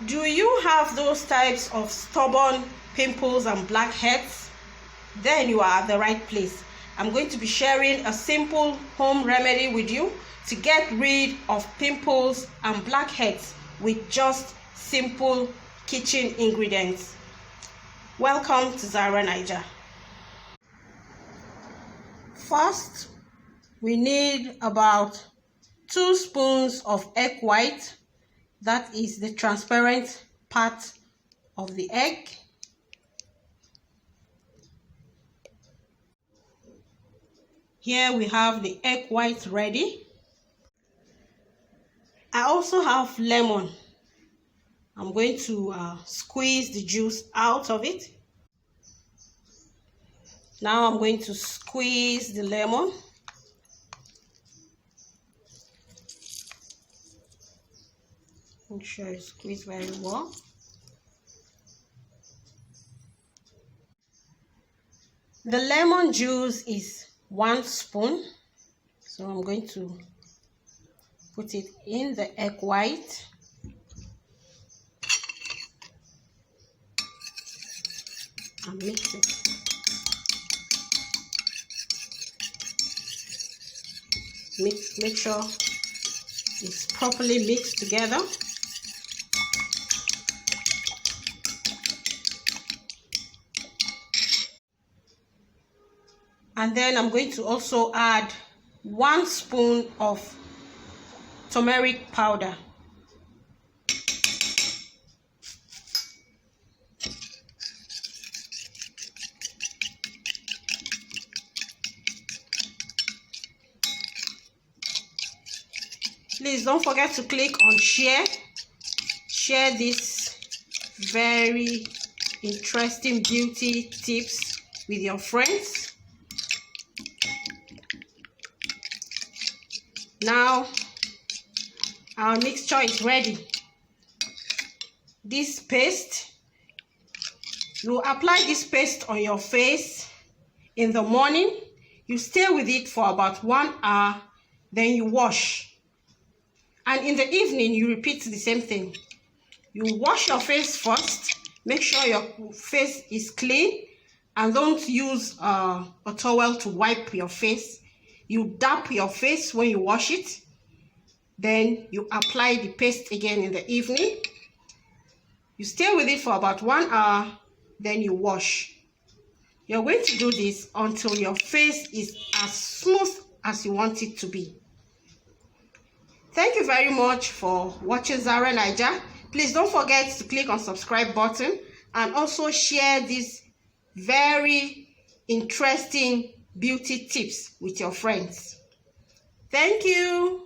Do you have those types of stubborn pimples and blackheads? Then you are at the right place. I'm going to be sharing a simple home remedy with you to get rid of pimples and blackheads with just simple kitchen ingredients. Welcome to Zara Niger. First, we need about 2 spoons of egg white. That is the transparent part of the egg. Here we have the egg white ready. I also have lemon. I'm going to squeeze the juice out of it. Now I'm going to squeeze the lemon. Make sure you squeeze very well. The lemon juice is 1 spoon. So I'm going to put it in the egg white. And mix it. Make sure it's properly mixed together. And then I'm going to also add 1 spoon of turmeric powder. Please don't forget to click on share. Share this very interesting beauty tips with your friends. Now our mixture is ready. This paste, you apply this paste on your face in the morning. You stay with it for about 1 hour, then you wash. And in the evening, you repeat the same thing. You wash your face first. Make sure your face is clean. And don't use a towel to wipe your face. You dab your face when you wash it. Then you apply the paste again in the evening. You stay with it for about 1 hour. Then you wash. You're going to do this until your face is as smooth as you want it to be. Thank you very much for watching Zara Niger. Please don't forget to click on subscribe button and also share these very interesting beauty tips with your friends. Thank you.